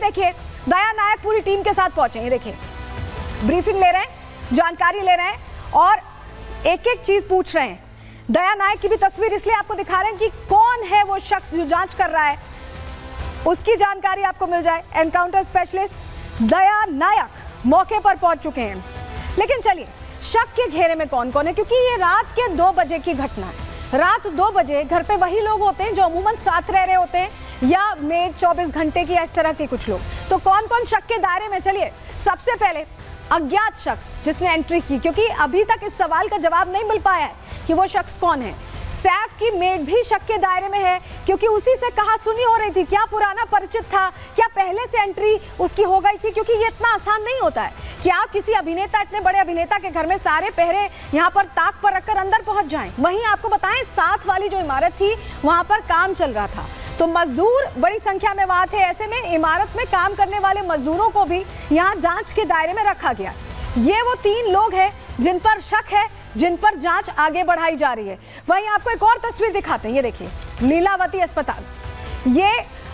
देखिए दया नायक पूरी टीम के साथ पहुंचे हैं। देखिए ब्रीफिंग ले रहे हैं, जानकारी ले रहे हैं और एक एक चीज पूछ रहे हैं। दया नायक की भी तस्वीर इसलिए आपको दिखा रहे हैं कि कौन है वो शख्स जो जांच कर रहा है, उसकी जानकारी आपको मिल जाए। एनकाउंटर स्पेशलिस्ट दया नायक मौके पर पहुंच चुके हैं। लेकिन चलिए शक के घेरे में कौन कौन है, क्योंकि ये रात के 2 बजे की घटना है। रात 2 बजे घर पे वही लोग होते हैं जो अमूमन साथ रह रहे होते हैं, या मेड 24 घंटे की, इस तरह के कुछ लोग। तो कौन कौन शक के दायरे में, चलिए सबसे पहले अज्ञात शख्स जिसने एंट्री की, क्योंकि अभी तक इस सवाल का जवाब नहीं मिल पाया है कि वो शख्स कौन है। सैफ की मेड भी शक के दायरे में है, क्योंकि उसी से कहा सुनी हो रही थी। क्या पुराना परिचित था, क्या पहले से एंट्री उसकी हो गई थी, क्योंकि ये इतना आसान नहीं होता है कि आप किसी अभिनेता, इतने बड़े अभिनेता के घर में सारे पहरे यहाँ पर ताक पर रखकर अंदर पहुंच जाएं। वहीं आपको बताएं साथ वाली जो इमारत थी वहां पर काम चल रहा था, तो मजदूर बड़ी संख्या में वहां थे। ऐसे में इमारत में काम करने वाले मजदूरों को भी यहाँ जांच के दायरे में रखा गया। ये वो 3 लोग हैं जिन पर शक है, जिन पर जांच आगे बढ़ाई जा रही है। वहीं आपको एक और तस्वीर दिखाते हैं, ये देखिए लीलावती अस्पताल। ये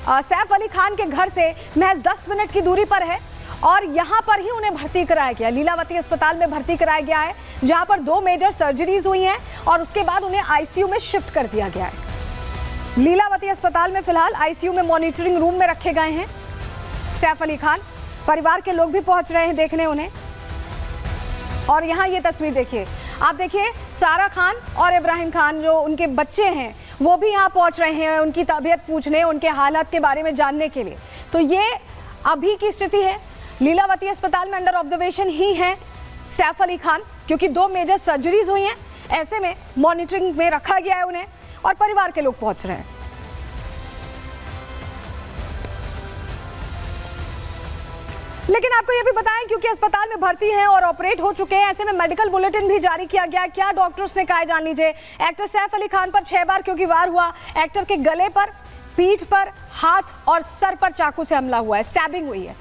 सैफ अली खान के घर से महज 10 मिनट की दूरी पर है और यहाँ पर ही उन्हें भर्ती कराया गया। लीलावती अस्पताल में भर्ती कराया गया है, जहाँ पर 2 मेजर सर्जरीज हुई हैं और उसके बाद उन्हें आईसीयू में शिफ्ट कर दिया गया है। लीलावती अस्पताल में फिलहाल आईसीयू में मॉनिटरिंग रूम में रखे गए हैं सैफ अली खान। परिवार के लोग भी पहुंच रहे हैं देखने उन्हें। और यहाँ ये तस्वीर देखिए, आप देखिए सारा खान और इब्राहिम खान जो उनके बच्चे हैं वो भी यहाँ पहुँच रहे हैं उनकी तबीयत पूछने, उनके हालात के बारे में जानने के लिए। तो ये अभी की स्थिति है। लीलावती अस्पताल में अंडर ऑब्जर्वेशन ही है सैफ अली खान, क्योंकि 2 मेजर सर्जरीज हुई हैं। ऐसे में मॉनिटरिंग में रखा गया है उन्हें और परिवार के लोग पहुंच रहे हैं। लेकिन आपको यह भी बताएं, क्योंकि अस्पताल में भर्ती हैं और ऑपरेट हो चुके हैं, ऐसे में मेडिकल बुलेटिन भी जारी किया गया। क्या डॉक्टर्स ने कहा जान लीजिए। एक्टर सैफ अली खान पर 6 बार क्योंकि वार हुआ। एक्टर के गले पर, पीठ पर, हाथ और सर पर चाकू से हमला हुआ है, स्टैबिंग हुई है,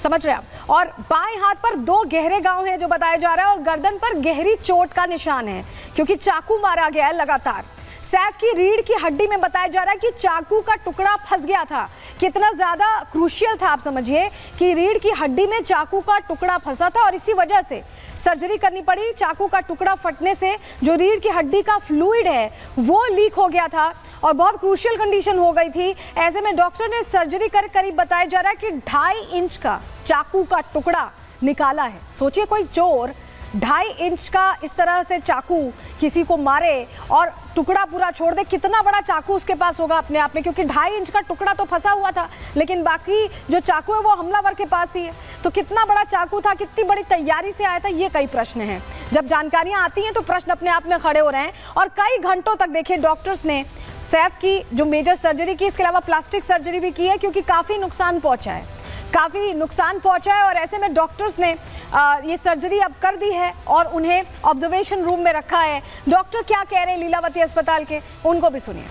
समझ रहे हैं आप। और बाएं हाथ पर 2 गहरे घाव हैं जो बताया जा रहा है और गर्दन पर गहरी चोट का निशान है, क्योंकि चाकू मारा गया है लगातार। सैफ की रीढ़ की हड्डी में बताया जा रहा है कि चाकू का टुकड़ा फंस गया था। कितना ज्यादा क्रूशियल था आप समझिए कि रीढ़ की हड्डी में चाकू का टुकड़ा फंसा था और इसी वजह से सर्जरी करनी पड़ी। चाकू का टुकड़ा फटने से जो रीढ़ की हड्डी का फ्लूइड है वो लीक हो गया था और बहुत क्रूशियल कंडीशन हो गई थी। ऐसे में डॉक्टर ने सर्जरी कर करीब बताया जा रहा है कि 2.5 इंच का चाकू का टुकड़ा निकाला है। सोचिए कोई चोर 2.5 इंच का इस तरह से चाकू किसी को मारे और टुकड़ा पूरा छोड़ दे, कितना बड़ा चाकू उसके पास होगा अपने आप में, क्योंकि 2.5 इंच का टुकड़ा तो फंसा हुआ था लेकिन बाकी जो चाकू है वो हमलावर के पास ही है। तो कितना बड़ा चाकू था, कितनी बड़ी तैयारी से आया था, ये कई प्रश्न हैं। जब जानकारियां आती हैं तो प्रश्न अपने आप में खड़े हो रहे हैं। और कई घंटों तक देखिए डॉक्टर्स ने सैफ की जो मेजर सर्जरी की, इसके अलावा प्लास्टिक सर्जरी भी की है, क्योंकि काफ़ी नुकसान पहुँचा है, काफ़ी नुकसान पहुंचा है। और ऐसे में डॉक्टर्स ने ये सर्जरी अब कर दी है और उन्हें ऑब्जर्वेशन रूम में रखा है। डॉक्टर क्या कह रहे हैं लीलावती अस्पताल के, उनको भी सुनिए।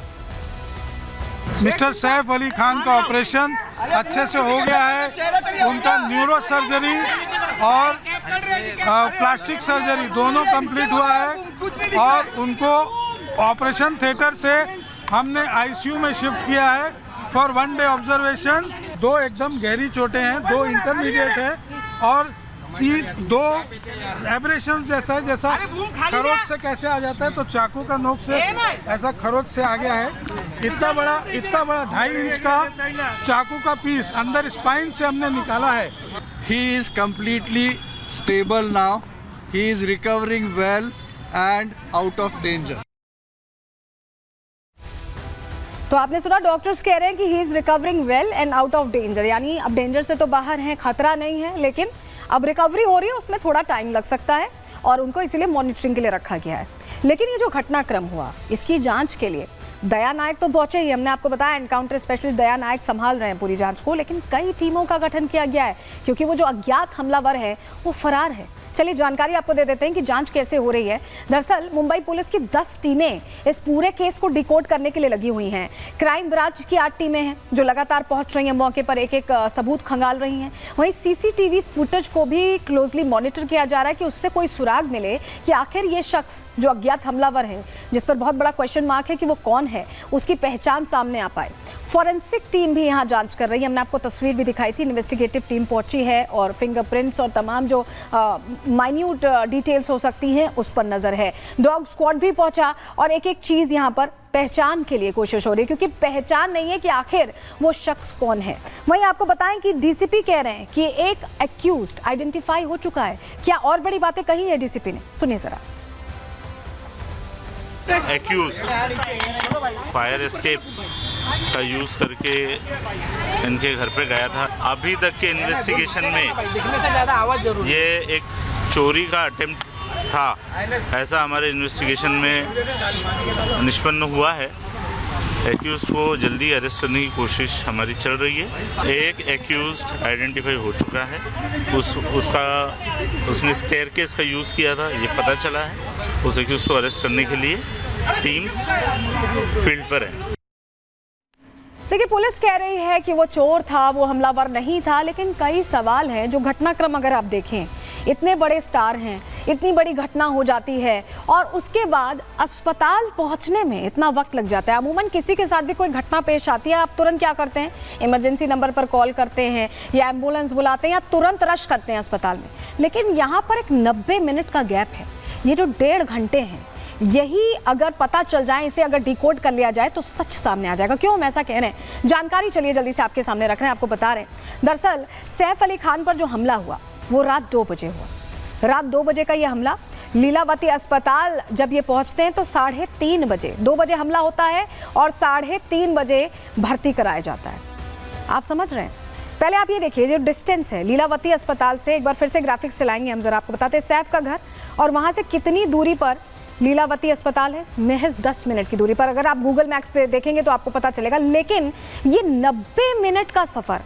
मिस्टर सैफ अली खान का ऑपरेशन अच्छे से हो गया है। उनका न्यूरो सर्जरी और प्लास्टिक सर्जरी दोनों कंप्लीट हुआ है और उनको ऑपरेशन थिएटर से हमने आईसीयू में शिफ्ट किया है फॉर 1 डे ऑब्जर्वेशन। 2 एकदम गहरी चोटें हैं, 2 इंटरमीडिएट है और 2 एब्रेशन जैसा है, जैसा खरोच से कैसे आ जाता है तो चाकू का नोक से ऐसा खरोच से आ गया है। इतना बड़ा 2.5 इंच का चाकू का पीस अंदर स्पाइन से हमने निकाला है। He is completely stable now. He is recovering well and out of danger. तो आपने सुना डॉक्टर्स कह रहे हैं कि he is recovering well and out of danger, यानी अब डेंजर से तो बाहर हैं, खतरा नहीं है, लेकिन अब रिकवरी हो रही है, उसमें थोड़ा टाइम लग सकता है और उनको इसीलिए मॉनिटरिंग के लिए रखा गया है। लेकिन ये जो घटनाक्रम हुआ इसकी जांच के लिए दया नायक तो पहुंचे ही, हमने आपको बताया एनकाउंटर स्पेशलिस्ट दया नायक संभाल रहे हैं पूरी जांच को, लेकिन कई टीमों का गठन किया गया है क्योंकि वो जो अज्ञात हमलावर है वो फरार है। चलिए जानकारी आपको दे देते हैं कि जांच कैसे हो रही है। दरअसल मुंबई पुलिस की 10 टीमें इस पूरे केस को डिकोड करने के लिए लगी हुई हैं। क्राइम ब्रांच की 8 टीमें हैं जो लगातार पहुंच रही हैं मौके पर, एक एक सबूत खंगाल रही हैं। वहीं सीसीटीवी फुटेज को भी क्लोजली मॉनिटर किया जा रहा है कि उससे कोई सुराग मिले कि आखिर ये शख्स जो अज्ञात हमलावर है, जिस पर बहुत बड़ा क्वेश्चन मार्क है कि वो कौन है उसकी पहचान सामने आ पाए। फॉरेंसिक टीम भी यहाँ जांच कर रही है। हमने आपको तस्वीर भी दिखाई थी, इन्वेस्टिगेटिव टीम पहुंची है और फिंगरप्रिंट्स और तमाम जो माइन्यूट डिटेल्स हो सकती हैं उस पर नज़र है। डॉग स्क्वाड भी पहुंचा और एक एक चीज़ यहाँ पर पहचान के लिए कोशिश हो रही है, क्योंकि पहचान नहीं है कि आखिर वो शख्स कौन है। वहीं आपको बताएं कि डीसीपी कह रहे हैं कि एक एक्यूज्ड आइडेंटिफाई हो चुका है। क्या और बड़ी बातें कही है डीसीपी ने, सुनिए जरा। एक्यूज्ड फायर एस्केप का यूज करके इनके घर पे गया था। अभी तक के इन्वेस्टिगेशन में ये एक चोरी का अटेम्प्ट था, ऐसा हमारे इन्वेस्टिगेशन में निष्पन्न हुआ है। एक्यूज्ड को जल्दी अरेस्ट करने की कोशिश हमारी चल रही है। एक एक्यूज्ड आइडेंटिफाई हो चुका है, उसने स्टेयरकेस का यूज़ किया था, ये पता चला है। उस एक्यूज्ड को अरेस्ट करने के लिए टीम्स फील्ड पर है। देखिए, पुलिस कह रही है कि वो चोर था, वो हमलावर नहीं था, लेकिन कई सवाल हैं। जो घटनाक्रम अगर आप देखें, इतने बड़े स्टार हैं, इतनी बड़ी घटना हो जाती है और उसके बाद अस्पताल पहुंचने में इतना वक्त लग जाता है। अमूमन किसी के साथ भी कोई घटना पेश आती है, आप तुरंत क्या करते हैं, इमरजेंसी नंबर पर कॉल करते हैं या एम्बुलेंस बुलाते हैं या तुरंत रश करते हैं अस्पताल में। लेकिन यहाँ पर एक 90 मिनट का गैप है। ये जो 1.5 घंटे हैं, यही अगर पता चल जाए, इसे अगर डिकोड कर लिया जाए तो सच सामने आ जाएगा। क्यों हम ऐसा कह रहे हैं, जानकारी चलिए जल्दी से आपके सामने रख रहे हैं, आपको बता रहे हैं। दरअसल सैफ अली खान पर जो हमला हुआ वो रात 2 बजे हुआ। रात 2 बजे का ये हमला, लीलावती अस्पताल जब ये पहुंचते हैं तो 3:30 बजे, 2 बजे हमला होता है और 3:30 बजे भर्ती कराया जाता है। आप समझ रहे हैं। पहले आप ये देखिए, जो डिस्टेंस है लीलावती अस्पताल से, एक बार फिर से ग्राफिक्स चलाएंगे हम, जरा आपको बताते हैं सैफ का घर और वहाँ से कितनी दूरी पर लीलावती अस्पताल है। महज 10 मिनट की दूरी पर। अगर आप गूगल मैप्स पे देखेंगे तो आपको पता चलेगा। लेकिन ये 90 मिनट का सफ़र,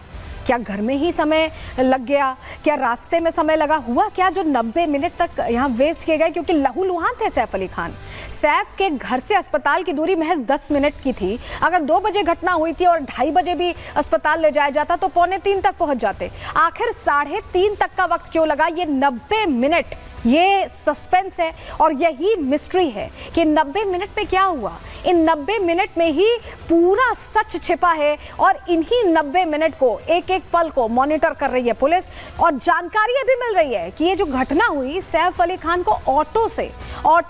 क्या घर में ही समय लग गया, क्या रास्ते में समय लगा, हुआ क्या जो 90 मिनट तक यहाँ वेस्ट किए गए? क्योंकि लहूलुहान थे सैफ अली खान। सैफ के घर से अस्पताल की दूरी महज 10 मिनट की थी। अगर 2 बजे घटना हुई थी और 2:30 बजे भी अस्पताल ले जाया जाता तो 2:45 तक पहुंच जाते। आखिर 3:30 तक का वक्त क्यों लगा? ये 90 मिनट, ये सस्पेंस है और यही मिस्ट्री है कि 90 मिनट में क्या हुआ। इन 90 मिनट में ही पूरा सच छिपा है और इन्हीं 90 मिनट को, एक एक पल को मॉनिटर कर रही है पुलिस। और जानकारी अभी मिल रही है कि ये जो घटना हुई, सैफ अली खान को ऑटो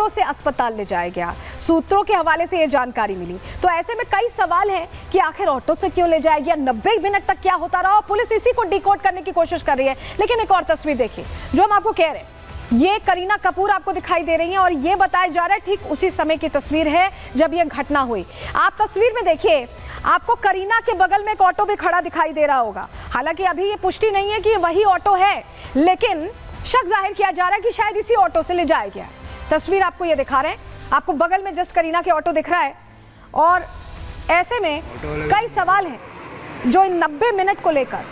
से अस्पताल ले जाया गया। सूत्रों के हवाले से ये जानकारी मिली। तो ऐसे में कई सवाल हैं कि आखिर ऑटो से क्यों ले जाया गया, 90 मिनट तक क्या होता रहा। पुलिस इसी को डिकोड करने की कोशिश कर रही है। लेकिन एक और तस्वीर देखिए, जो हम आपको कह रहे हैं, ये करीना कपूर आपको दिखाई दे रही हैं और ये बताया जा रहा है ठीक उसी समय की तस्वीर है जब ये घटना हुई। आप तस्वीर में देखिए, आपको करीना के बगल में एक ऑटो भी खड़ा दिखाई दे रहा होगा। हालांकि अभी ये पुष्टि नहीं है कि वही ऑटो है, लेकिन शक जाहिर किया जा रहा है कि शायद इसी ऑटो से ले जाया गया। तस्वीर आपको ये दिखा रहे हैं, आपको बगल में जस्ट करीना के ऑटो दिख रहा है। और ऐसे में कई सवाल हैं जो इन 90 मिनट को लेकर